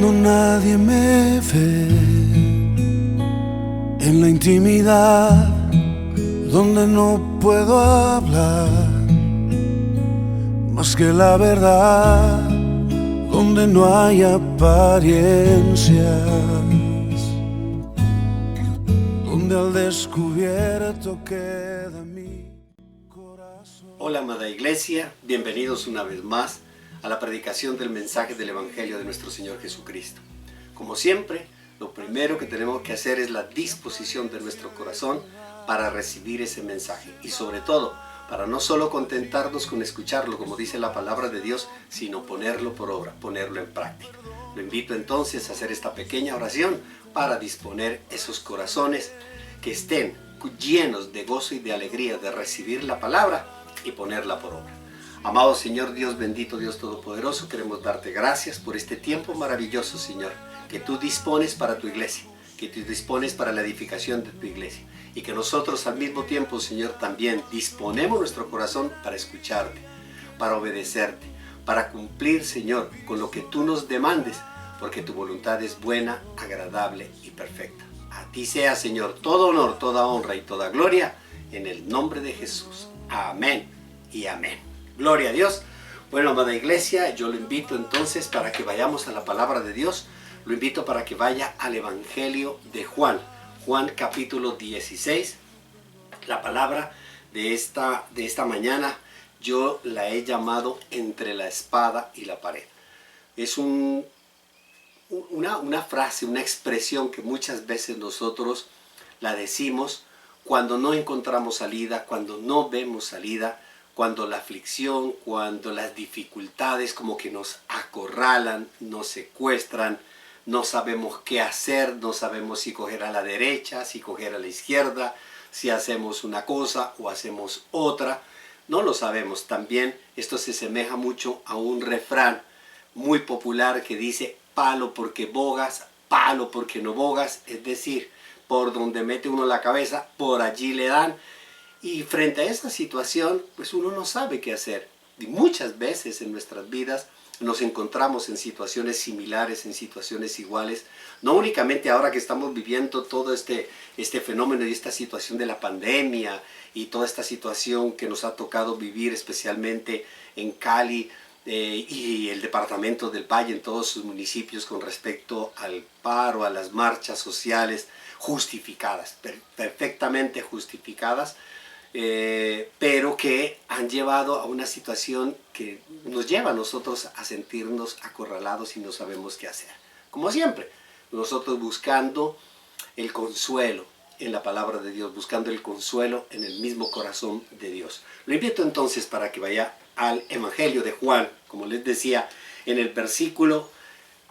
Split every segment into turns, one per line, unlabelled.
Cuando nadie me ve, en la intimidad donde no puedo hablar más que la verdad, donde no hay apariencias, donde al descubierto queda mi corazón.
Hola amada iglesia, bienvenidos una vez más a la predicación del mensaje del Evangelio de nuestro Señor Jesucristo. Como siempre, lo primero que tenemos que hacer es la disposición de nuestro corazón para recibir ese mensaje y sobre todo, para no solo contentarnos con escucharlo como dice la palabra de Dios, sino ponerlo por obra, ponerlo en práctica. Lo invito entonces a hacer esta pequeña oración para disponer esos corazones que estén llenos de gozo y de alegría de recibir la palabra y ponerla por obra. Amado Señor Dios bendito, Dios todopoderoso, queremos darte gracias por este tiempo maravilloso, Señor, que tú dispones para tu iglesia, que tú dispones para la edificación de tu iglesia y que nosotros al mismo tiempo, Señor, también disponemos nuestro corazón para escucharte, para obedecerte, para cumplir, Señor, con lo que tú nos demandes, porque tu voluntad es buena, agradable y perfecta. A ti sea, Señor, todo honor, toda honra y toda gloria, en el nombre de Jesús. Amén y amén. Gloria a Dios. Bueno, amada iglesia, yo lo invito entonces para que vayamos a la palabra de Dios. Lo invito para que vaya al Evangelio de Juan. Juan capítulo 16. La palabra de esta mañana yo la he llamado entre la espada y la pared. Es una frase, una expresión que muchas veces nosotros la decimos cuando no encontramos salida, cuando no vemos salida, cuando la aflicción, cuando las dificultades como que nos acorralan, nos secuestran, no sabemos qué hacer, no sabemos si coger a la derecha, si coger a la izquierda, si hacemos una cosa o hacemos otra, no lo sabemos. También esto se asemeja mucho a un refrán muy popular que dice palo porque bogas, palo porque no bogas, es decir, por donde mete uno la cabeza, por allí le dan. Y frente a esta situación, pues uno no sabe qué hacer. Y muchas veces en nuestras vidas nos encontramos en situaciones similares, en situaciones iguales. No únicamente ahora que estamos viviendo todo este fenómeno y esta situación de la pandemia y toda esta situación que nos ha tocado vivir especialmente en Cali y el departamento del Valle, en todos sus municipios con respecto al paro, a las marchas sociales justificadas, perfectamente justificadas. Pero que han llevado a una situación que nos lleva a nosotros a sentirnos acorralados y no sabemos qué hacer. Como siempre, nosotros buscando el consuelo en la palabra de Dios, buscando el consuelo en el mismo corazón de Dios. Lo invito entonces para que vaya al Evangelio de Juan, como les decía, en el versículo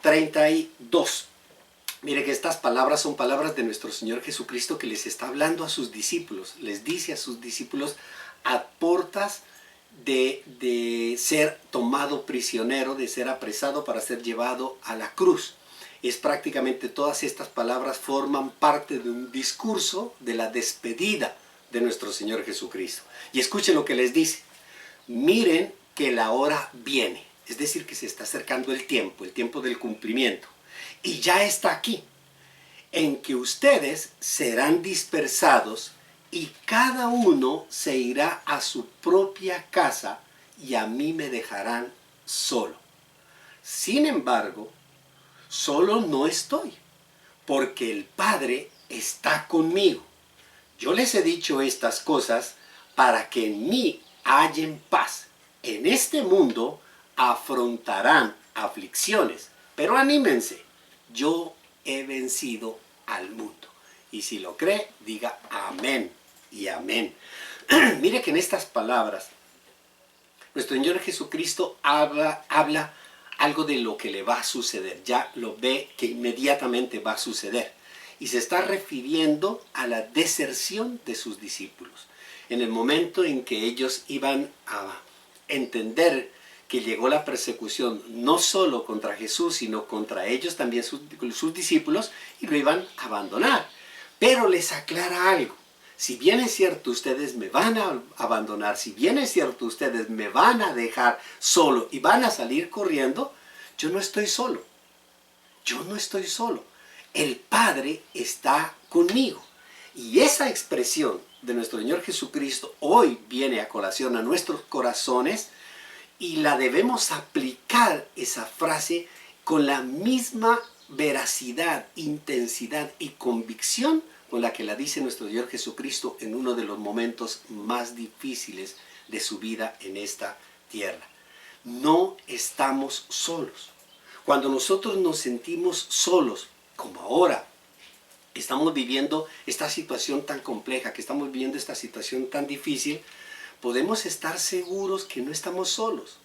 32. Mire que estas palabras son palabras de nuestro Señor Jesucristo que les está hablando a sus discípulos. Les dice a sus discípulos a portas de ser tomado prisionero, de ser apresado para ser llevado a la cruz. Es prácticamente todas estas palabras forman parte de un discurso de la despedida de nuestro Señor Jesucristo. Y escuchen lo que les dice. Miren que la hora viene. Es decir, que se está acercando el tiempo del cumplimiento. Y ya está aquí, en que ustedes serán dispersados y cada uno se irá a su propia casa y a mí me dejarán solo. Sin embargo, solo no estoy, porque el Padre está conmigo. Yo les he dicho estas cosas para que en mí hallen paz. En este mundo afrontarán aflicciones, pero anímense. Yo he vencido al mundo. Y si lo cree, diga amén y amén. Mire que en estas palabras, nuestro Señor Jesucristo habla algo de lo que le va a suceder. Ya lo ve que inmediatamente va a suceder. Y se está refiriendo a la deserción de sus discípulos. En el momento en que ellos iban a entender que llegó la persecución no solo contra Jesús, sino contra ellos también, sus discípulos, y lo iban a abandonar. Pero les aclara algo. Si bien es cierto, ustedes me van a abandonar, si bien es cierto, ustedes me van a dejar solo y van a salir corriendo, yo no estoy solo. yo no estoy solo. El Padre está conmigo. Y esa expresión de nuestro Señor Jesucristo hoy viene a colación a nuestros corazones y la debemos aplicar esa frase con la misma veracidad, intensidad y convicción con la que la dice nuestro Señor Jesucristo en uno de los momentos más difíciles de su vida en esta tierra. No estamos solos. Cuando nosotros nos sentimos solos, como ahora, estamos viviendo esta situación tan compleja, que estamos viviendo esta situación tan difícil, podemos estar seguros que no estamos solos.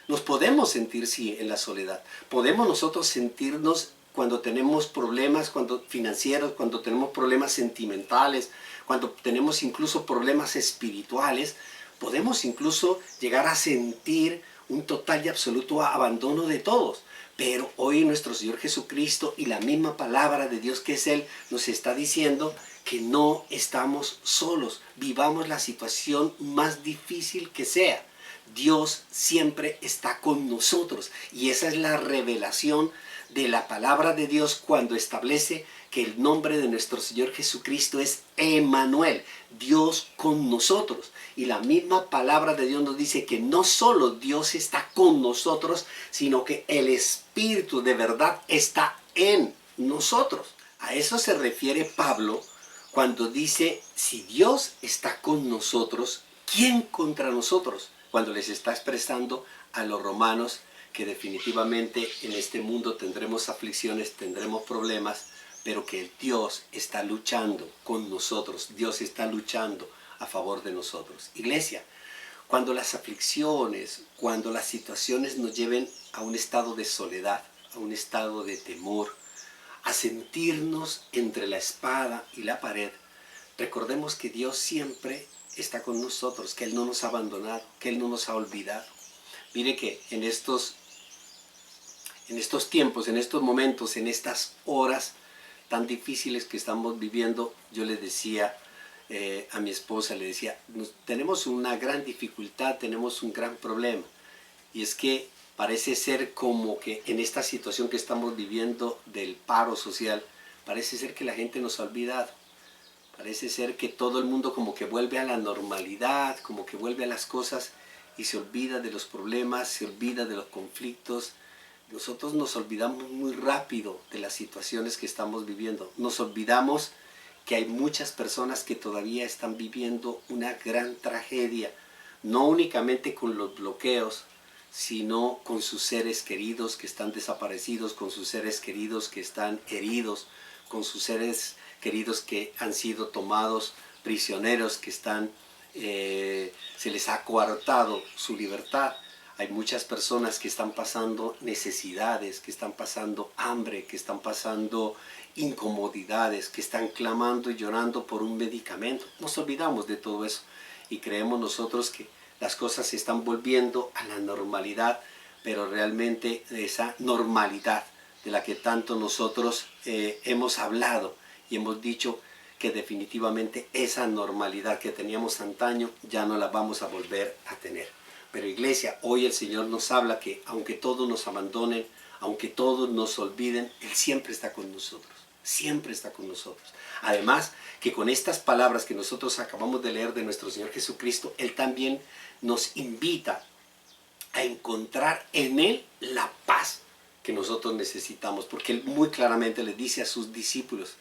Nos podemos sentir, sí, en la soledad. Podemos nosotros sentirnos cuando tenemos problemas financieros, cuando tenemos problemas sentimentales, cuando tenemos incluso problemas espirituales. Podemos incluso llegar a sentir un total y absoluto abandono de todos. Pero hoy nuestro Señor Jesucristo y la misma palabra de Dios que es Él nos está diciendo que no estamos solos. Vivamos la situación más difícil que sea. Dios siempre está con nosotros. Y esa es la revelación de la palabra de Dios cuando establece que el nombre de nuestro Señor Jesucristo es Emmanuel, Dios con nosotros. Y la misma palabra de Dios nos dice que no solo Dios está con nosotros, sino que el Espíritu de verdad está en nosotros. A eso se refiere Pablo cuando dice, si Dios está con nosotros, ¿quién contra nosotros? Cuando les está expresando a los romanos que definitivamente en este mundo tendremos aflicciones, tendremos problemas, pero que Dios está luchando con nosotros, Dios está luchando a favor de nosotros. Iglesia, cuando las aflicciones, cuando las situaciones nos lleven a un estado de soledad, a un estado de temor, a sentirnos entre la espada y la pared, recordemos que Dios siempre está con nosotros, que Él no nos ha abandonado, que Él no nos ha olvidado. Mire que en estos tiempos, en estos momentos, en estas horas tan difíciles que estamos viviendo, yo le decía a mi esposa, le decía, tenemos una gran dificultad, tenemos un gran problema. Y es que parece ser como que en esta situación que estamos viviendo del paro social, parece ser que la gente nos ha olvidado. Parece ser que todo el mundo como que vuelve a la normalidad, como que vuelve a las cosas y se olvida de los problemas, se olvida de los conflictos. Nosotros nos olvidamos muy rápido de las situaciones que estamos viviendo. Nos olvidamos que hay muchas personas que todavía están viviendo una gran tragedia, no únicamente con los bloqueos, sino con sus seres queridos que están desaparecidos, con sus seres queridos que están heridos, con sus seres queridos que han sido tomados prisioneros, que se les ha coartado su libertad. Hay muchas personas que están pasando necesidades, que están pasando hambre, que están pasando incomodidades, que están clamando y llorando por un medicamento. Nos olvidamos de todo eso y creemos nosotros que las cosas se están volviendo a la normalidad, pero realmente esa normalidad de la que tanto nosotros hemos hablado y hemos dicho que definitivamente esa normalidad que teníamos antaño ya no la vamos a volver a tener. Pero iglesia, hoy el Señor nos habla que aunque todos nos abandonen, aunque todos nos olviden, Él siempre está con nosotros, siempre está con nosotros. Además, que con estas palabras que nosotros acabamos de leer de nuestro Señor Jesucristo, Él también nos invita a encontrar en Él la paz que nosotros necesitamos, porque Él muy claramente le dice a sus discípulos,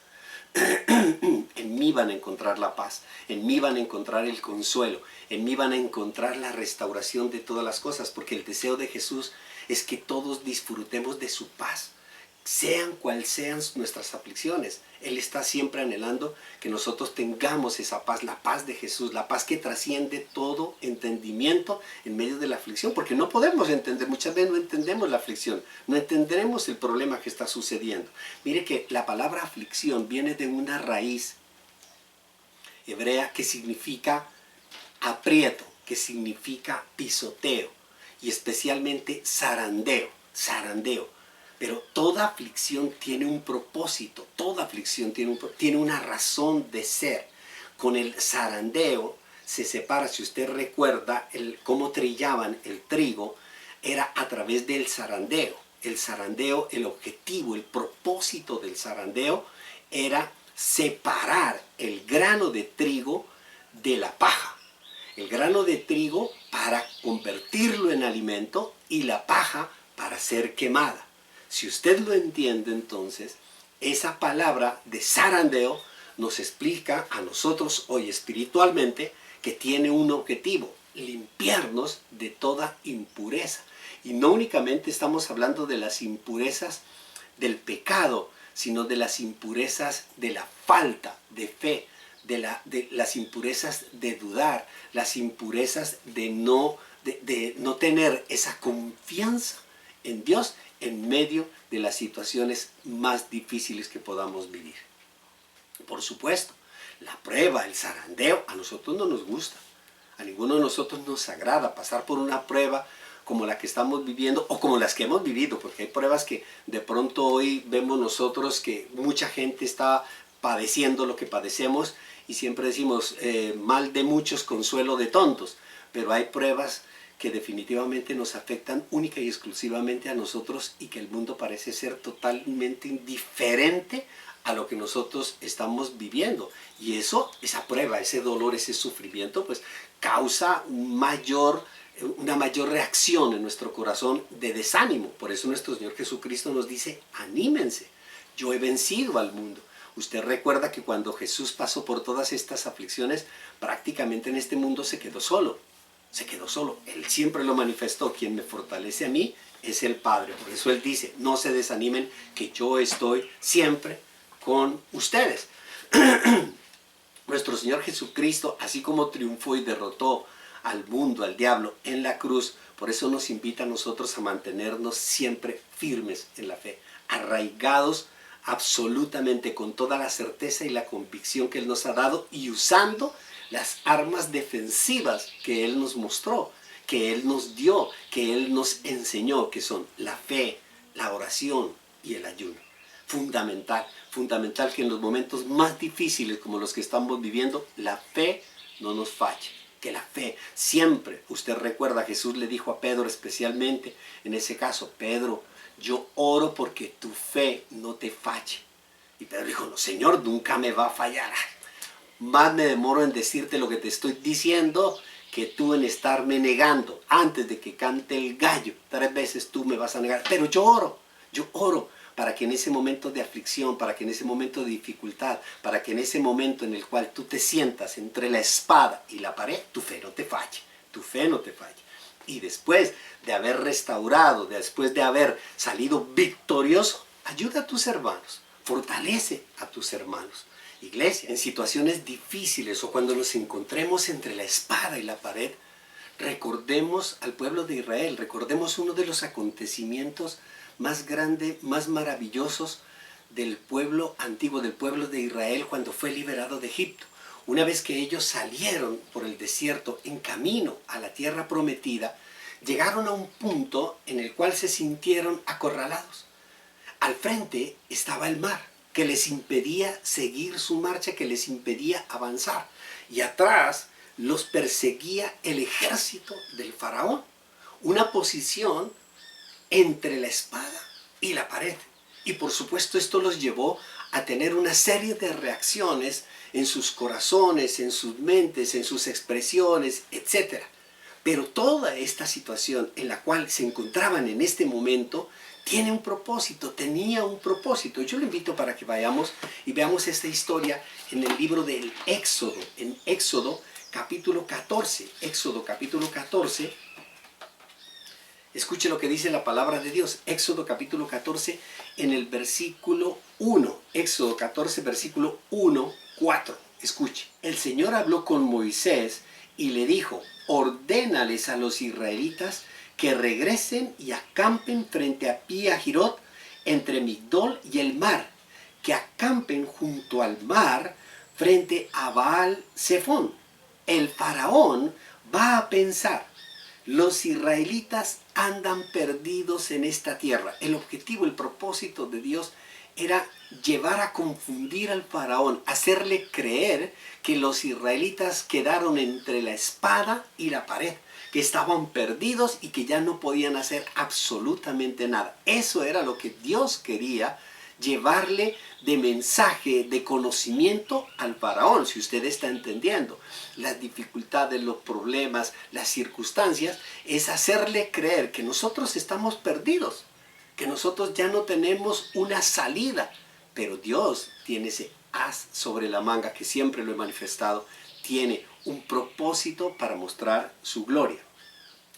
en mí van a encontrar la paz, en mí van a encontrar el consuelo, en mí van a encontrar la restauración de todas las cosas, porque el deseo de Jesús es que todos disfrutemos de su paz, sean cuales sean nuestras aflicciones. Él está siempre anhelando que nosotros tengamos esa paz, la paz de Jesús, la paz que trasciende todo entendimiento en medio de la aflicción, porque no podemos entender, muchas veces no entendemos la aflicción, no entenderemos el problema que está sucediendo. Mire que la palabra aflicción viene de una raíz hebrea que significa aprieto, que significa pisoteo y especialmente zarandeo. Pero toda aflicción tiene un propósito, toda aflicción tiene una razón de ser. Con el zarandeo se separa, si usted recuerda cómo trillaban el trigo, era a través del zarandeo. el zarandeo, el objetivo, el propósito del zarandeo era separar el grano de trigo de la paja. El grano de trigo para convertirlo en alimento y la paja para ser quemada. Si usted lo entiende, entonces, esa palabra de zarandeo nos explica a nosotros hoy espiritualmente que tiene un objetivo: limpiarnos de toda impureza. Y no únicamente estamos hablando de las impurezas del pecado, sino de las impurezas de la falta de fe, de las impurezas de dudar, las impurezas de no tener esa confianza en Dios en medio de las situaciones más difíciles que podamos vivir. Por supuesto, la prueba, el zarandeo, a nosotros no nos gusta. A ninguno de nosotros nos agrada pasar por una prueba como la que estamos viviendo o como las que hemos vivido, porque hay pruebas que de pronto hoy vemos nosotros que mucha gente está padeciendo lo que padecemos y siempre decimos mal de muchos, consuelo de tontos, pero hay pruebas que definitivamente nos afectan única y exclusivamente a nosotros y que el mundo parece ser totalmente indiferente a lo que nosotros estamos viviendo. Y eso, esa prueba, ese dolor, ese sufrimiento, pues causa una mayor reacción en nuestro corazón de desánimo. Por eso nuestro Señor Jesucristo nos dice: anímense, yo he vencido al mundo. Usted recuerda que cuando Jesús pasó por todas estas aflicciones, prácticamente en este mundo se quedó solo. Se quedó solo. Él siempre lo manifestó: quien me fortalece a mí es el Padre. Por eso Él dice: no se desanimen, que yo estoy siempre con ustedes. Nuestro Señor Jesucristo, así como triunfó y derrotó al mundo, al diablo en la cruz, por eso nos invita a nosotros a mantenernos siempre firmes en la fe, arraigados absolutamente con toda la certeza y la convicción que Él nos ha dado y usando las armas defensivas que Él nos mostró, que Él nos dio, que Él nos enseñó, que son la fe, la oración y el ayuno. Fundamental que en los momentos más difíciles como los que estamos viviendo, la fe no nos falle. Que la fe siempre, usted recuerda, Jesús le dijo a Pedro especialmente, en ese caso: Pedro, yo oro porque tu fe no te falle. Y Pedro dijo: no, Señor, nunca me va a fallar. Más me demoro en decirte lo que te estoy diciendo que tú en estarme negando. Antes de que cante el gallo, 3 veces tú me vas a negar. Pero yo oro para que en ese momento de aflicción, para que en ese momento de dificultad, para que en ese momento en el cual tú te sientas entre la espada y la pared, tu fe no te falle, tu fe no te falle. Y después de haber restaurado, después de haber salido victorioso, ayuda a tus hermanos, fortalece a tus hermanos. Iglesia, en situaciones difíciles o cuando nos encontremos entre la espada y la pared, recordemos al pueblo de Israel, recordemos uno de los acontecimientos más grandes, más maravillosos del pueblo antiguo, del pueblo de Israel cuando fue liberado de Egipto. Una vez que ellos salieron por el desierto en camino a la tierra prometida, llegaron a un punto en el cual se sintieron acorralados. Al frente estaba el mar, que les impedía seguir su marcha, que les impedía avanzar. Y atrás los perseguía el ejército del faraón. Una posición entre la espada y la pared. Y por supuesto esto los llevó a tener una serie de reacciones en sus corazones, en sus mentes, en sus expresiones, etc. Pero toda esta situación en la cual se encontraban en este momento tiene un propósito, tenía un propósito. Yo le invito para que vayamos y veamos esta historia en el libro del Éxodo, en Éxodo capítulo 14. Éxodo capítulo 14. Escuche lo que dice la palabra de Dios. Éxodo capítulo 14 en el versículo 1. Éxodo 14 versículo 1, 4. Escuche. El Señor habló con Moisés y le dijo: ordénales a los israelitas que regresen y acampen frente a Pi-Hahirot, entre Migdol y el mar, que acampen junto al mar frente a Baal-Zephón. El faraón va a pensar: los israelitas andan perdidos en esta tierra. El objetivo, el propósito de Dios era llevar a confundir al faraón, hacerle creer que los israelitas quedaron entre la espada y la pared, que estaban perdidos y que ya no podían hacer absolutamente nada. Eso era lo que Dios quería llevarle de mensaje, de conocimiento al faraón, si usted está entendiendo. Las dificultades, los problemas, las circunstancias, es hacerle creer que nosotros estamos perdidos, que nosotros ya no tenemos una salida, pero Dios tiene ese as sobre la manga, que siempre lo he manifestado, tiene un propósito para mostrar su gloria.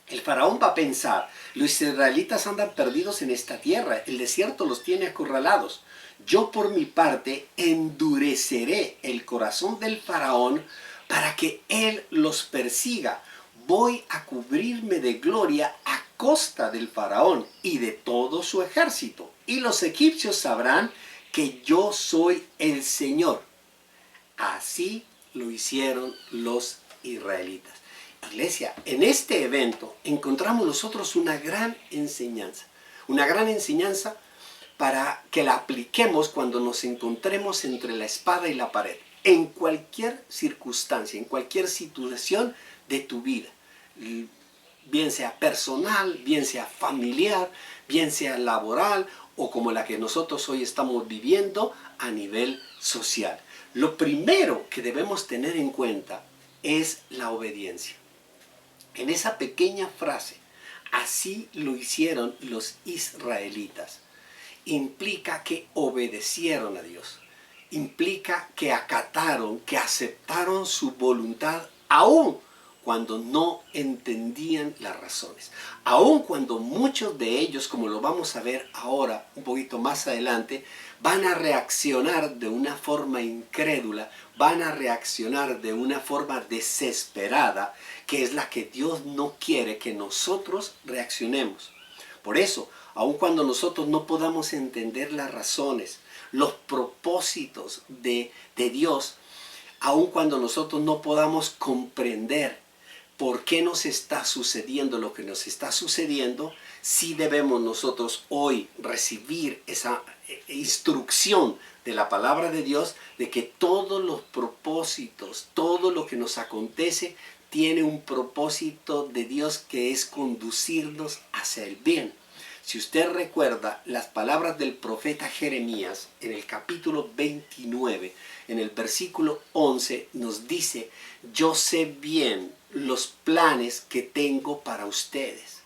El faraón va a pensar, los israelitas andan perdidos en esta tierra, el desierto los tiene acorralados. Yo por mi parte endureceré el corazón del faraón para que él los persiga. Voy a cubrirme de gloria a costa del faraón y de todo su ejército. Y los egipcios sabrán que yo soy el Señor. Así lo hicieron los israelitas. Iglesia, en este evento encontramos nosotros una gran enseñanza para que la apliquemos cuando nos encontremos entre la espada y la pared, en cualquier circunstancia, en cualquier situación de tu vida, bien sea personal, bien sea familiar, bien sea laboral o como la que nosotros hoy estamos viviendo a nivel social. Lo primero que debemos tener en cuenta es la obediencia. En esa pequeña frase, así lo hicieron los israelitas, implica que obedecieron a Dios, implica que acataron, que aceptaron su voluntad, aún cuando no entendían las razones, aun cuando muchos de ellos, como lo vamos a ver ahora, un poquito más adelante, van a reaccionar de una forma incrédula, van a reaccionar de una forma desesperada, que es la que Dios no quiere que nosotros reaccionemos. Por eso, aun cuando nosotros no podamos entender las razones, los propósitos de Dios, aun cuando nosotros no podamos comprender por qué nos está sucediendo lo que nos está sucediendo, sí debemos nosotros hoy recibir esa instrucción de la palabra de Dios, de que todos los propósitos, todo lo que nos acontece, tiene un propósito de Dios, que es conducirnos hacia el bien. Si usted recuerda las palabras del profeta Jeremías en el capítulo 29, en el versículo 11, nos dice: yo sé bien los planes que tengo para ustedes.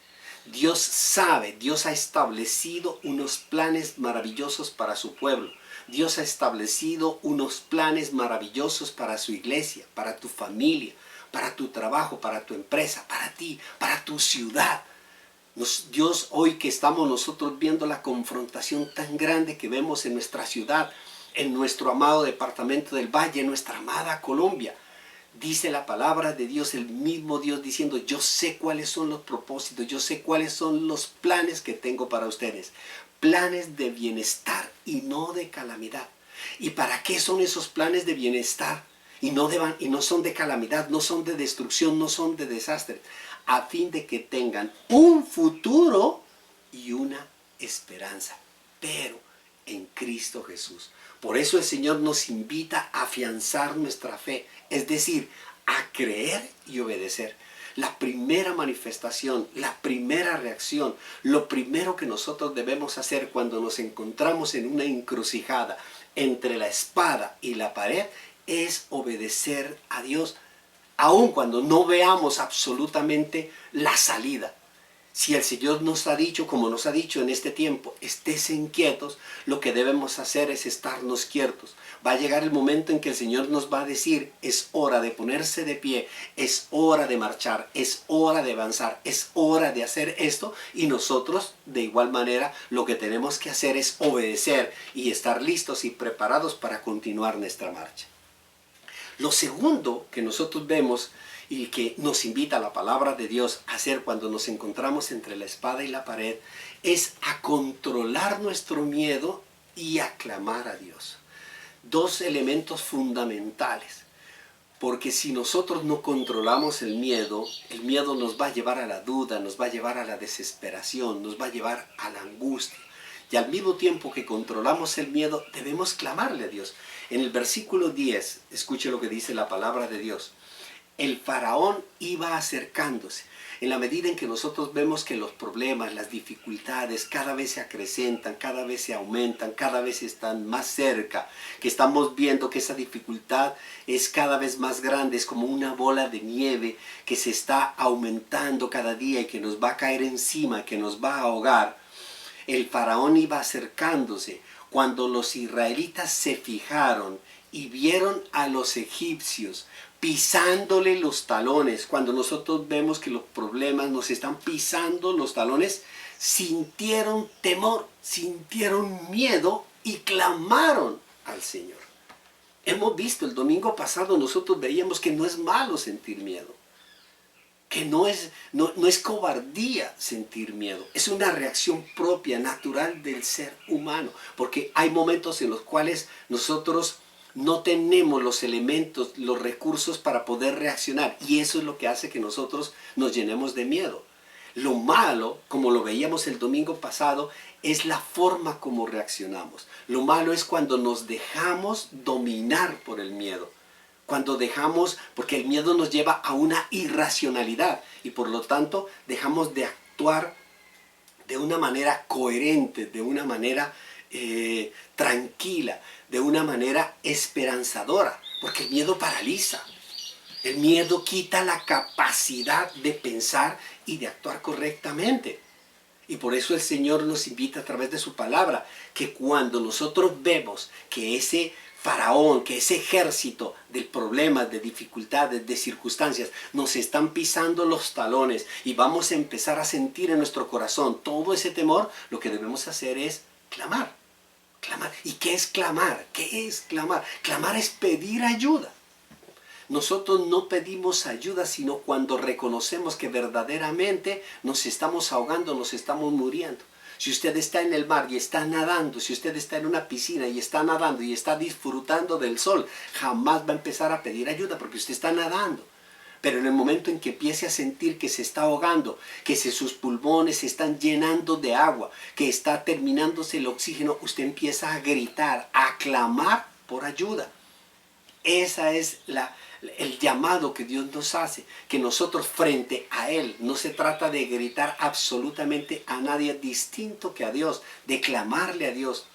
Dios sabe, Dios ha establecido unos planes maravillosos para su pueblo. Dios ha establecido unos planes maravillosos para su iglesia, para tu familia, para tu trabajo, para tu empresa, para ti, para tu ciudad. Dios, hoy que estamos nosotros viendo la confrontación tan grande que vemos en nuestra ciudad, en nuestro amado departamento del Valle, en nuestra amada Colombia, dice la palabra de Dios, el mismo Dios diciendo: yo sé cuáles son los propósitos, yo sé cuáles son los planes que tengo para ustedes. Planes de bienestar y no de calamidad. ¿Y para qué son esos planes de bienestar? Y no son de calamidad, no son de destrucción, no son de desastre. A fin de que tengan un futuro y una esperanza, pero en Cristo Jesús. Por eso el Señor nos invita a afianzar nuestra fe, es decir, a creer y obedecer. La primera manifestación, la primera reacción, lo primero que nosotros debemos hacer cuando nos encontramos en una encrucijada entre la espada y la pared es obedecer a Dios, aun cuando no veamos absolutamente la salida. Si el Señor nos ha dicho, como nos ha dicho en este tiempo, estés inquietos, lo que debemos hacer es estarnos quietos. Va a llegar el momento en que el Señor nos va a decir: es hora de ponerse de pie, es hora de marchar, es hora de avanzar, es hora de hacer esto. Y nosotros, de igual manera, lo que tenemos que hacer es obedecer y estar listos y preparados para continuar nuestra marcha. Lo segundo que nosotros vemos y que nos invita la palabra de Dios a hacer cuando nos encontramos entre la espada y la pared es a controlar nuestro miedo y a clamar a Dios. Dos elementos fundamentales, porque si nosotros no controlamos el miedo nos va a llevar a la duda, nos va a llevar a la desesperación, nos va a llevar a la angustia. Y al mismo tiempo que controlamos el miedo, debemos clamarle a Dios. En el versículo 10, escuche lo que dice la palabra de Dios. El faraón iba acercándose. En la medida en que nosotros vemos que los problemas, las dificultades cada vez se acrecentan, cada vez se aumentan, cada vez están más cerca, que estamos viendo que esa dificultad es cada vez más grande, es como una bola de nieve que se está aumentando cada día y que nos va a caer encima, que nos va a ahogar. El faraón iba acercándose. Cuando los israelitas se fijaron y vieron a los egipcios pisándole los talones, cuando nosotros vemos que los problemas nos están pisando los talones, sintieron temor, sintieron miedo y clamaron al Señor. Hemos visto el domingo pasado, nosotros veíamos que no es malo sentir miedo, que no es cobardía sentir miedo, es una reacción propia, natural del ser humano, porque hay momentos en los cuales nosotros no tenemos los elementos, los recursos para poder reaccionar, y eso es lo que hace que nosotros nos llenemos de miedo. Lo malo, como lo veíamos el domingo pasado, es la forma como reaccionamos. Lo malo es cuando nos dejamos dominar por el miedo. Cuando dejamos, porque el miedo nos lleva a una irracionalidad y por lo tanto dejamos de actuar de una manera coherente, de una manera tranquila, de una manera esperanzadora, porque el miedo paraliza. El miedo quita la capacidad de pensar y de actuar correctamente. Y por eso el Señor nos invita a través de su palabra, que cuando nosotros vemos que ese faraón, que ese ejército de problemas, de dificultades, de circunstancias, nos están pisando los talones y vamos a empezar a sentir en nuestro corazón todo ese temor, lo que debemos hacer es clamar. Clamar. ¿Y qué es clamar? ¿Qué es clamar? Clamar es pedir ayuda. Nosotros no pedimos ayuda sino cuando reconocemos que verdaderamente nos estamos ahogando, nos estamos muriendo. Si usted está en el mar y está nadando, si usted está en una piscina y está nadando y está disfrutando del sol, jamás va a empezar a pedir ayuda porque usted está nadando. Pero en el momento en que empiece a sentir que se está ahogando, que sus pulmones se están llenando de agua, que está terminándose el oxígeno, usted empieza a gritar, a clamar por ayuda. Ese es el llamado que Dios nos hace, que nosotros frente a Él, no se trata de gritar absolutamente a nadie distinto que a Dios, de clamarle a Dios,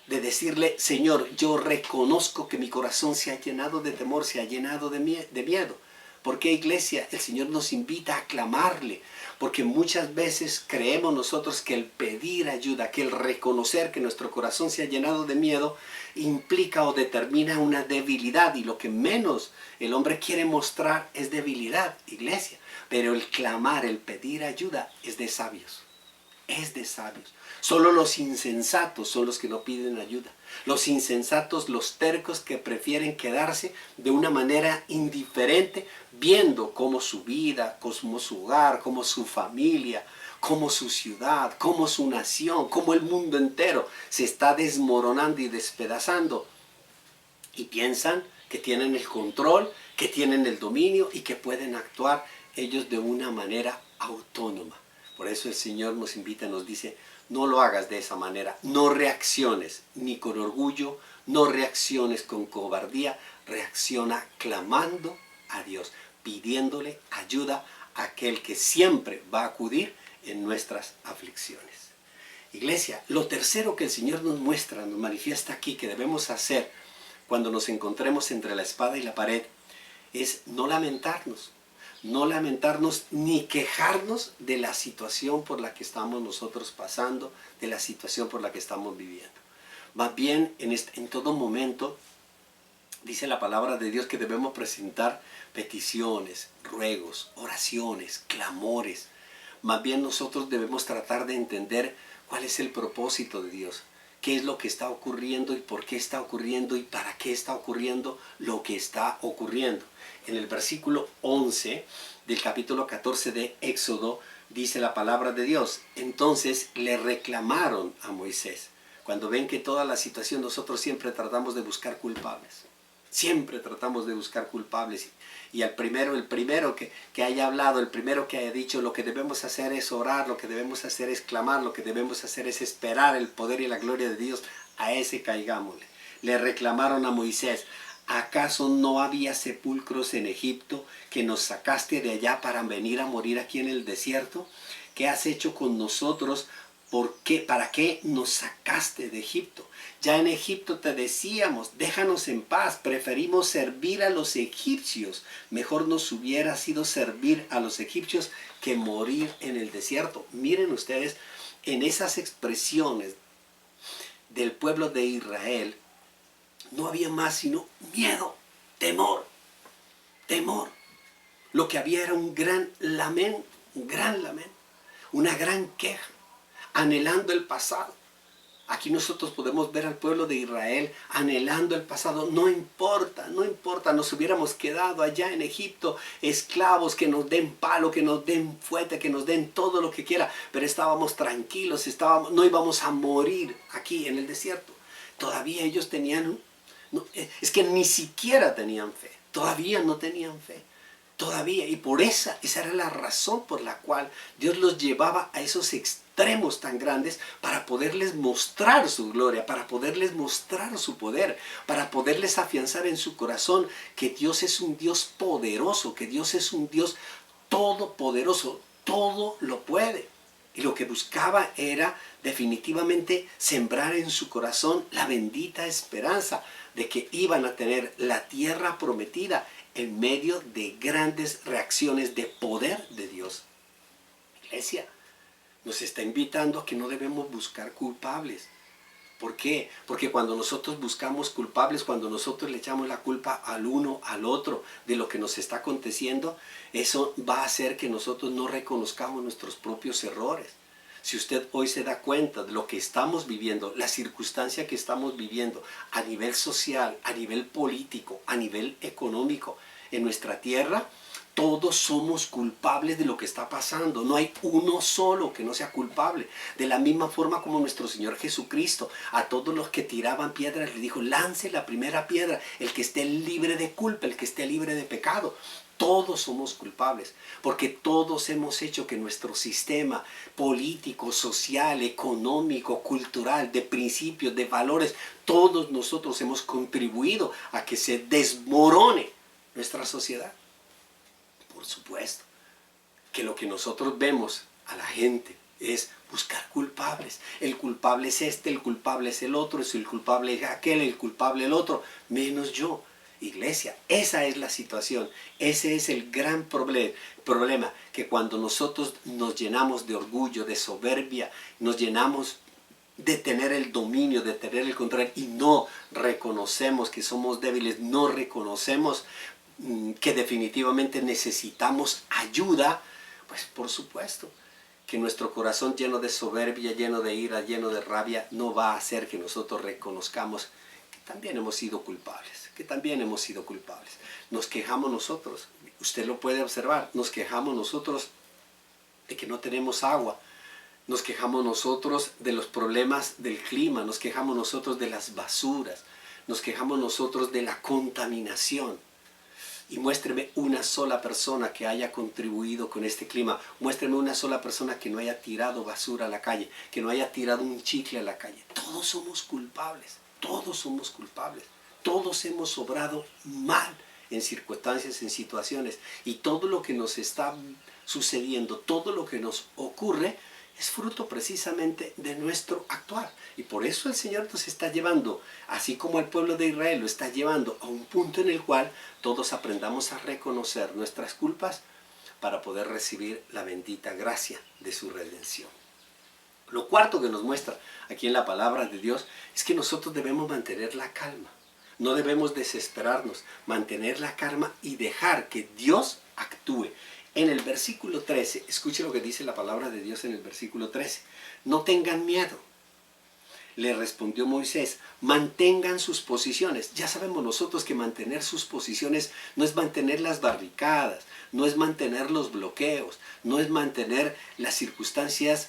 de decirle, Señor, yo reconozco que mi corazón se ha llenado de temor, se ha llenado de miedo. ¿Por qué, iglesia? El Señor nos invita a clamarle, porque muchas veces creemos nosotros que el pedir ayuda, que el reconocer que nuestro corazón se ha llenado de miedo, implica o determina una debilidad, y lo que menos el hombre quiere mostrar es debilidad, iglesia. Pero el clamar, el pedir ayuda es de sabios, es de sabios. Solo los insensatos son los que no piden ayuda. Los insensatos, los tercos que prefieren quedarse de una manera indiferente, viendo cómo su vida, cómo su hogar, cómo su familia, cómo su ciudad, cómo su nación, cómo el mundo entero se está desmoronando y despedazando. Y piensan que tienen el control, que tienen el dominio y que pueden actuar ellos de una manera autónoma. Por eso el Señor nos invita, nos dice, no lo hagas de esa manera, no reacciones ni con orgullo, no reacciones con cobardía, reacciona clamando a Dios, pidiéndole ayuda a aquel que siempre va a acudir en nuestras aflicciones. Iglesia, lo tercero que el Señor nos muestra, nos manifiesta aquí que debemos hacer cuando nos encontremos entre la espada y la pared, es no lamentarnos. No lamentarnos ni quejarnos de la situación por la que estamos nosotros pasando, de la situación por la que estamos viviendo. Más bien, en todo momento, dice la palabra de Dios que debemos presentar peticiones, ruegos, oraciones, clamores. Más bien nosotros debemos tratar de entender cuál es el propósito de Dios, qué es lo que está ocurriendo y por qué está ocurriendo y para qué está ocurriendo lo que está ocurriendo. En el versículo 11 del capítulo 14 de Éxodo dice la palabra de Dios. Entonces le reclamaron a Moisés. Cuando ven que toda la situación nosotros siempre tratamos de buscar culpables. Siempre tratamos de buscar culpables. Y el primero que haya hablado, el primero que haya dicho, lo que debemos hacer es orar, lo que debemos hacer es clamar, lo que debemos hacer es esperar el poder y la gloria de Dios, a ese caigámosle. Le reclamaron a Moisés: ¿acaso no había sepulcros en Egipto que nos sacaste de allá para venir a morir aquí en el desierto? ¿Qué has hecho con nosotros? ¿Por qué? ¿Para qué nos sacaste de Egipto? Ya en Egipto te decíamos: déjanos en paz, preferimos servir a los egipcios. Mejor nos hubiera sido servir a los egipcios que morir en el desierto. Miren ustedes, en esas expresiones del pueblo de Israel, no había más sino miedo, temor, temor. Lo que había era un gran lamento, una gran queja, anhelando el pasado. Aquí nosotros podemos ver al pueblo de Israel anhelando el pasado. No importa, nos hubiéramos quedado allá en Egipto, esclavos, que nos den palo, que nos den fuete, que nos den todo lo que quiera, pero estábamos tranquilos, no íbamos a morir aquí en el desierto. Todavía ellos tenían, es que ni siquiera tenían fe, todavía no tenían fe. Todavía, y por esa era la razón por la cual Dios los llevaba a esos extremos tan grandes, para poderles mostrar su gloria, para poderles mostrar su poder, para poderles afianzar en su corazón que Dios es un Dios poderoso, que Dios es un Dios todopoderoso, todo lo puede. Y lo que buscaba era definitivamente sembrar en su corazón la bendita esperanza de que iban a tener la tierra prometida en medio de grandes reacciones de poder de Dios. Iglesia, nos está invitando a que no debemos buscar culpables. ¿Por qué? Porque cuando nosotros buscamos culpables, cuando nosotros le echamos la culpa al uno, al otro, de lo que nos está aconteciendo, eso va a hacer que nosotros no reconozcamos nuestros propios errores. Si usted hoy se da cuenta de lo que estamos viviendo, la circunstancia que estamos viviendo a nivel social, a nivel político, a nivel económico en nuestra tierra, todos somos culpables de lo que está pasando. No hay uno solo que no sea culpable. De la misma forma como nuestro Señor Jesucristo, a todos los que tiraban piedras les dijo: lance la primera piedra, el que esté libre de culpa, el que esté libre de pecado. Todos somos culpables, porque todos hemos hecho que nuestro sistema político, social, económico, cultural, de principios, de valores, todos nosotros hemos contribuido a que se desmorone nuestra sociedad. Por supuesto que lo que nosotros vemos a la gente es buscar culpables. El culpable es este, el culpable es el otro, el culpable es aquel, el culpable el otro, menos yo. Iglesia, esa es la situación, ese es el gran problema, que cuando nosotros nos llenamos de orgullo, de soberbia, nos llenamos de tener el dominio, de tener el control, y no reconocemos que somos débiles, no reconocemos que definitivamente necesitamos ayuda, pues por supuesto que nuestro corazón lleno de soberbia, lleno de ira, lleno de rabia, no va a hacer que nosotros reconozcamos que también hemos sido culpables, Nos quejamos nosotros, usted lo puede observar, nos quejamos nosotros de que no tenemos agua, nos quejamos nosotros de los problemas del clima, nos quejamos nosotros de las basuras, nos quejamos nosotros de la contaminación. Y muéstreme una sola persona que haya contribuido con este clima. Muéstreme una sola persona que no haya tirado basura a la calle, que no haya tirado un chicle a la calle. Todos somos culpables, todos somos culpables. Todos hemos obrado mal en circunstancias, en situaciones. Y todo lo que nos está sucediendo, todo lo que nos ocurre, es fruto precisamente de nuestro actuar. Y por eso el Señor nos está llevando, así como el pueblo de Israel lo está llevando, a un punto en el cual todos aprendamos a reconocer nuestras culpas para poder recibir la bendita gracia de su redención. Lo cuarto que nos muestra aquí en la palabra de Dios es que nosotros debemos mantener la calma. No debemos desesperarnos, mantener la calma y dejar que Dios actúe. En el versículo 13, escuche lo que dice la palabra de Dios en el versículo 13. No tengan miedo. Le respondió Moisés: mantengan sus posiciones. Ya sabemos nosotros que mantener sus posiciones no es mantener las barricadas, no es mantener los bloqueos, no es mantener las circunstancias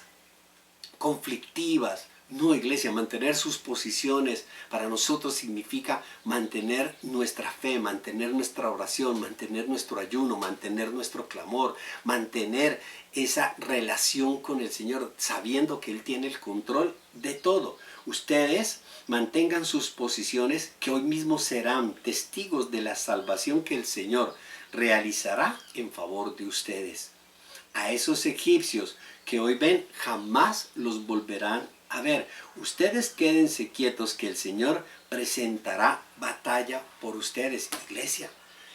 conflictivas, No, iglesia, mantener sus posiciones para nosotros significa mantener nuestra fe, mantener nuestra oración, mantener nuestro ayuno, mantener nuestro clamor, mantener esa relación con el Señor, sabiendo que Él tiene el control de todo. Ustedes mantengan sus posiciones, que hoy mismo serán testigos de la salvación que el Señor realizará en favor de ustedes. A esos egipcios que hoy ven, jamás los volverán a ver. Ustedes quédense quietos, que el Señor presentará batalla por ustedes. Iglesia,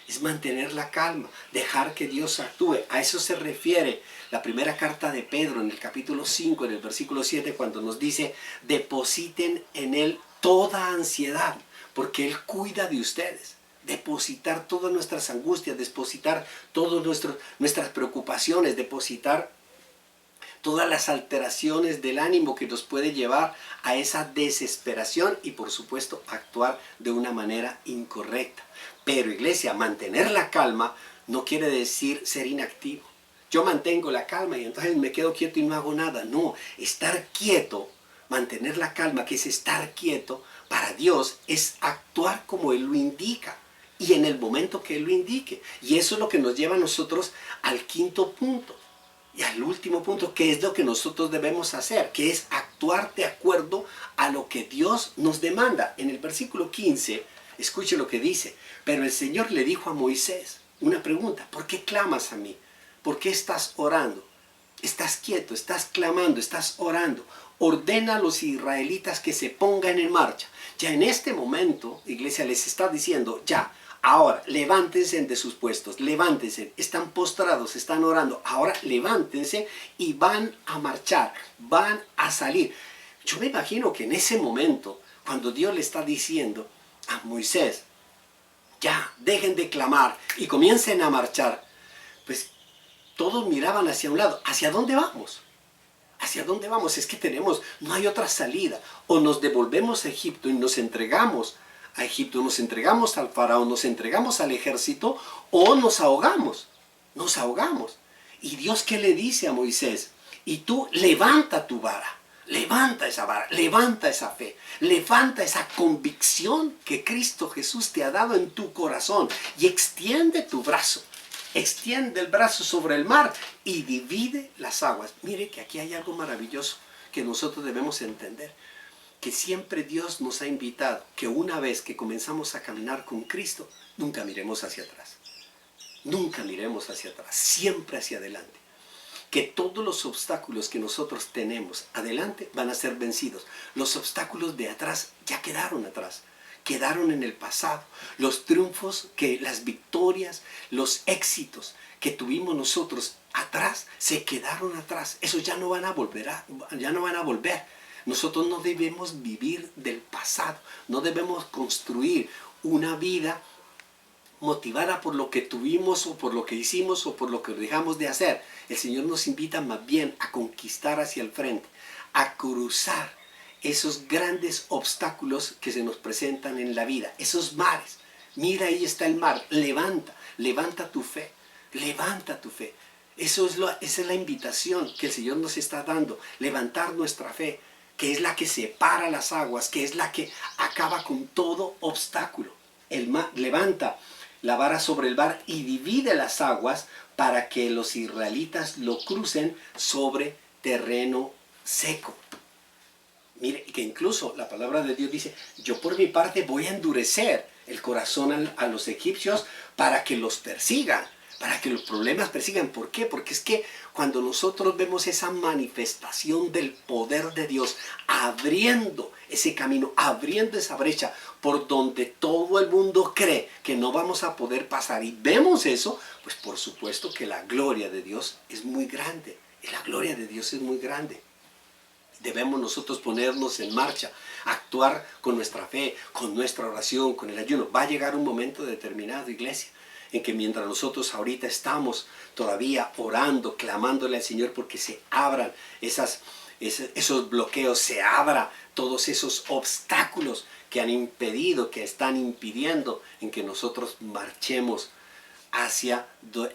es mantener la calma, dejar que Dios actúe. A eso se refiere la primera carta de Pedro en el capítulo 5, en el versículo 7, cuando nos dice: depositen en Él toda ansiedad, porque Él cuida de ustedes. Depositar todas nuestras angustias, depositar todas nuestras preocupaciones, depositar todas las alteraciones del ánimo que nos puede llevar a esa desesperación y, por supuesto, actuar de una manera incorrecta. Pero, iglesia, mantener la calma no quiere decir ser inactivo. Yo mantengo la calma y entonces me quedo quieto y no hago nada. No, estar quieto, mantener la calma, que es estar quieto, para Dios es actuar como Él lo indica y en el momento que Él lo indique. Y eso es lo que nos lleva a nosotros al quinto punto. Y al último punto, que es lo que nosotros debemos hacer, que es actuar de acuerdo a lo que Dios nos demanda. En el versículo 15, escuche lo que dice: pero el Señor le dijo a Moisés una pregunta: ¿por qué clamas a mí? ¿Por qué estás orando? Estás quieto, estás clamando, estás orando. Ordena a los israelitas que se pongan en marcha. Ya en este momento, iglesia, les está diciendo: ya, ahora, levántense de sus puestos, levántense, están postrados, están orando, ahora levántense y van a marchar, van a salir. Yo me imagino que en ese momento, cuando Dios le está diciendo a Moisés: ya, dejen de clamar y comiencen a marchar, pues todos miraban hacia un lado. ¿Hacia dónde vamos? ¿Hacia dónde vamos? Es que no hay otra salida. O nos devolvemos a Egipto y nos entregamos a Egipto, nos entregamos al faraón, nos entregamos al ejército, o nos ahogamos. Nos ahogamos. ¿Y Dios qué le dice a Moisés? Y tú levanta tu vara, levanta esa vara, levanta esa fe, levanta esa convicción que Cristo Jesús te ha dado en tu corazón y extiende tu brazo. Extiende el brazo sobre el mar y divide las aguas. Mire que aquí hay algo maravilloso que nosotros debemos entender. Que siempre Dios nos ha invitado que una vez que comenzamos a caminar con Cristo, nunca miremos hacia atrás. Nunca miremos hacia atrás, siempre hacia adelante. Que todos los obstáculos que nosotros tenemos adelante van a ser vencidos. Los obstáculos de atrás ya quedaron atrás. Quedaron en el pasado. Los triunfos, las victorias, los éxitos que tuvimos nosotros atrás, se quedaron atrás. Esos ya no van a volver. Nosotros no debemos vivir del pasado. No debemos construir una vida motivada por lo que tuvimos o por lo que hicimos o por lo que dejamos de hacer. El Señor nos invita más bien a conquistar hacia el frente, a cruzar esos grandes obstáculos que se nos presentan en la vida, esos mares. Mira, ahí está el mar. Levanta tu fe, levanta tu fe. Esa es la invitación que el Señor nos está dando, levantar nuestra fe, que es la que separa las aguas, que es la que acaba con todo obstáculo. El mar levanta la vara sobre el mar y divide las aguas para que los israelitas lo crucen sobre terreno seco. Mire, que incluso la palabra de Dios dice: yo por mi parte voy a endurecer el corazón a los egipcios para que los persigan, para que los problemas persigan. ¿Por qué? Porque es que cuando nosotros vemos esa manifestación del poder de Dios abriendo ese camino, abriendo esa brecha por donde todo el mundo cree que no vamos a poder pasar, y vemos eso, pues por supuesto que la gloria de Dios es muy grande. Y la gloria de Dios es muy grande. Debemos nosotros ponernos en marcha, actuar con nuestra fe, con nuestra oración, con el ayuno. Va a llegar un momento determinado, iglesia, en que mientras nosotros ahorita estamos todavía orando, clamándole al Señor porque se abran esos bloqueos, se abra todos esos obstáculos que han impedido, que están impidiendo en que nosotros marchemos hacia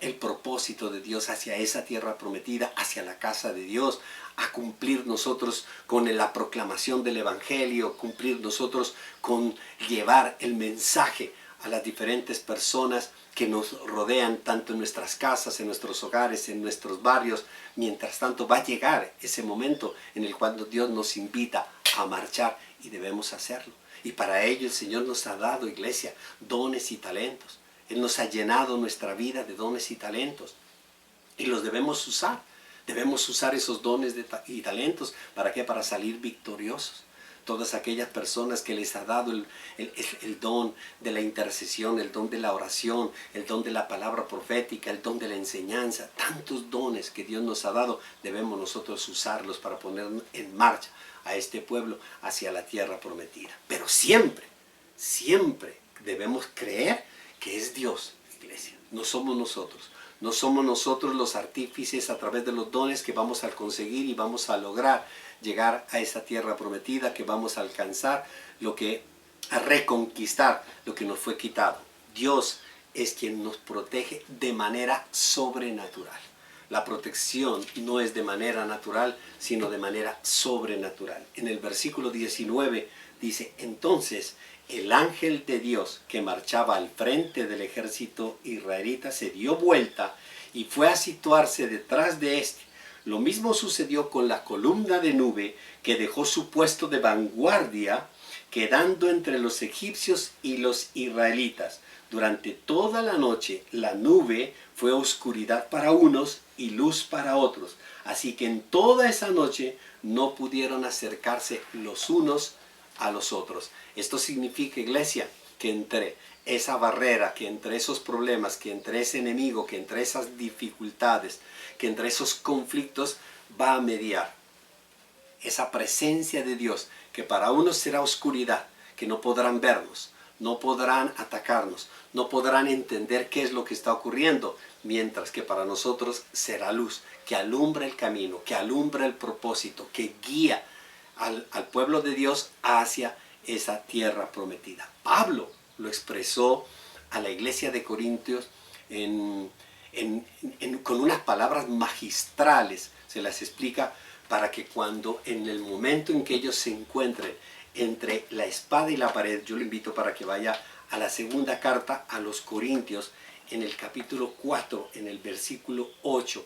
el propósito de Dios, hacia esa tierra prometida, hacia la casa de Dios, a cumplir nosotros con la proclamación del Evangelio, cumplir nosotros con llevar el mensaje a las diferentes personas que nos rodean, tanto en nuestras casas, en nuestros hogares, en nuestros barrios. Mientras tanto va a llegar ese momento en el cual Dios nos invita a marchar y debemos hacerlo. Y para ello el Señor nos ha dado, iglesia, dones y talentos. Él nos ha llenado nuestra vida de dones y talentos y los debemos usar. Debemos usar esos dones y talentos. ¿Para qué? Para salir victoriosos. Todas aquellas personas que les ha dado el don de la intercesión, el don de la oración, el don de la palabra profética, el don de la enseñanza, tantos dones que Dios nos ha dado, debemos nosotros usarlos para poner en marcha a este pueblo hacia la tierra prometida. Pero siempre, siempre debemos creer que es Dios, iglesia. No somos nosotros. No somos nosotros los artífices a través de los dones que vamos a conseguir y vamos a lograr llegar a esa tierra prometida, que vamos a alcanzar a reconquistar lo que nos fue quitado. Dios es quien nos protege de manera sobrenatural. La protección no es de manera natural, sino de manera sobrenatural. En el versículo 19 dice: entonces el ángel de Dios que marchaba al frente del ejército israelita se dio vuelta y fue a situarse detrás de éste. Lo mismo sucedió con la columna de nube que dejó su puesto de vanguardia, quedando entre los egipcios y los israelitas. Durante toda la noche la nube fue oscuridad para unos y luz para otros. Así que en toda esa noche no pudieron acercarse los unos a los otros. Esto significa, iglesia, que entre esa barrera, que entre esos problemas, que entre ese enemigo, que entre esas dificultades, que entre esos conflictos va a mediar esa presencia de Dios, que para unos será oscuridad, que no podrán vernos, no podrán atacarnos, no podrán entender qué es lo que está ocurriendo, mientras que para nosotros será luz, que alumbra el camino, que alumbra el propósito, que guía al pueblo de Dios hacia esa tierra prometida. Pablo lo expresó a la iglesia de Corintios con unas palabras magistrales. Se las explica para que cuando en el momento en que ellos se encuentren entre la espada y la pared, yo le invito para que vaya a la segunda carta a los Corintios, en el capítulo 4, en el versículo 8,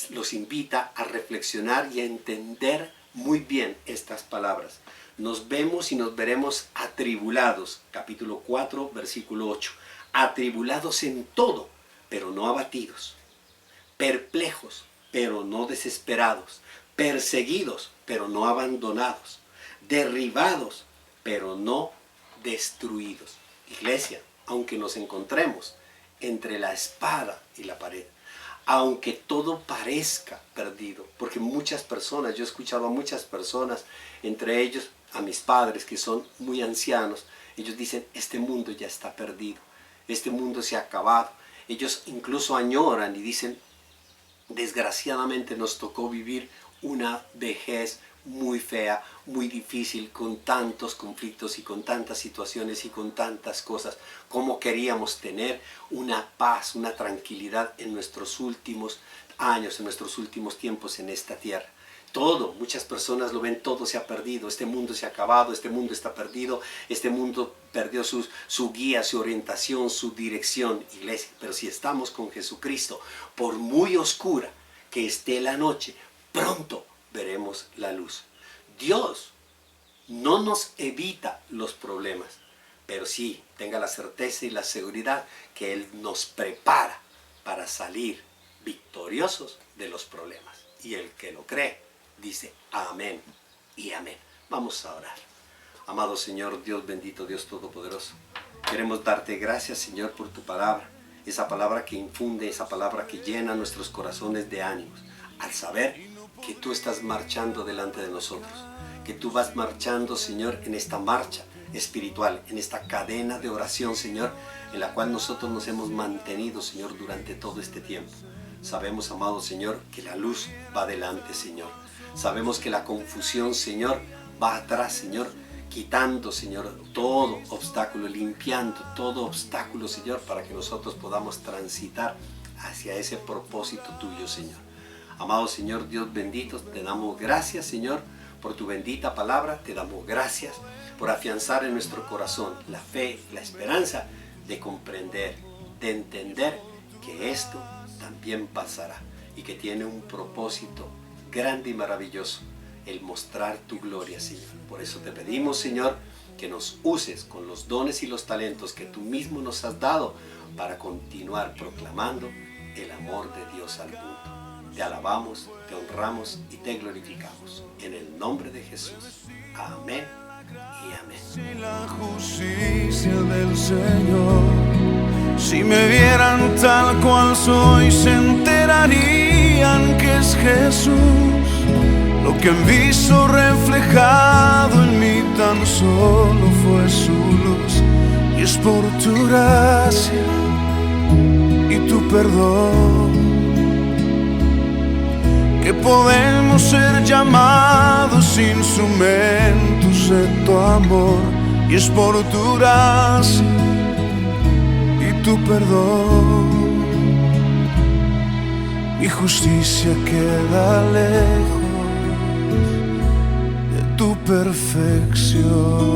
los invita a reflexionar y a entender muy bien estas palabras. Nos vemos y nos veremos atribulados, capítulo 4, versículo 8, atribulados en todo, pero no abatidos, perplejos, pero no desesperados, perseguidos, pero no abandonados, derribados, pero no destruidos. Iglesia, aunque nos encontremos entre la espada y la pared, aunque todo parezca perdido, porque muchas personas, yo he escuchado a muchas personas, entre ellos a mis padres que son muy ancianos, ellos dicen: este mundo ya está perdido, este mundo se ha acabado. Ellos incluso añoran y dicen: desgraciadamente nos tocó vivir una vejez muy fea, muy difícil, con tantos conflictos y con tantas situaciones y con tantas cosas. ¿Cómo queríamos tener una paz, una tranquilidad en nuestros últimos años, en nuestros últimos tiempos en esta tierra? Todo, muchas personas lo ven, todo se ha perdido, este mundo se ha acabado, este mundo está perdido, este mundo perdió su guía, su orientación, su dirección, iglesia. Pero si estamos con Jesucristo, por muy oscura que esté la noche, pronto veremos la luz. Dios no nos evita los problemas, pero sí tenga la certeza y la seguridad que Él nos prepara para salir victoriosos de los problemas. Y el que lo cree dice amén y amén. Vamos a orar. Amado Señor, Dios bendito, Dios todopoderoso, queremos darte gracias, Señor, por tu palabra, esa palabra que infunde, esa palabra que llena nuestros corazones de ánimos, al saber que tú estás marchando delante de nosotros, que tú vas marchando, Señor, en esta marcha espiritual, en esta cadena de oración, Señor, en la cual nosotros nos hemos mantenido, Señor, durante todo este tiempo. Sabemos, amado Señor, que la luz va adelante, Señor. Sabemos que la confusión, Señor, va atrás, Señor, quitando, Señor, todo obstáculo, limpiando todo obstáculo, Señor, para que nosotros podamos transitar hacia ese propósito tuyo, Señor. Amado Señor, Dios bendito, te damos gracias, Señor, por tu bendita palabra. Te damos gracias por afianzar en nuestro corazón la fe, la esperanza de comprender, de entender que esto también pasará y que tiene un propósito grande y maravilloso, el mostrar tu gloria, Señor. Por eso te pedimos, Señor, que nos uses con los dones y los talentos que tú mismo nos has dado para continuar proclamando el amor de Dios al mundo. Te alabamos, te honramos y te glorificamos. En el nombre de Jesús. Amén y amén.
Si la justicia del Señor, si me vieran tal cual soy, se enterarían que es Jesús. Lo que han visto reflejado en mí tan solo fue su luz. Y es por tu gracia y tu perdón que podemos ser llamados instrumentos de tu amor. Y es por tu gracia y tu perdón. Mi justicia queda lejos de tu perfección.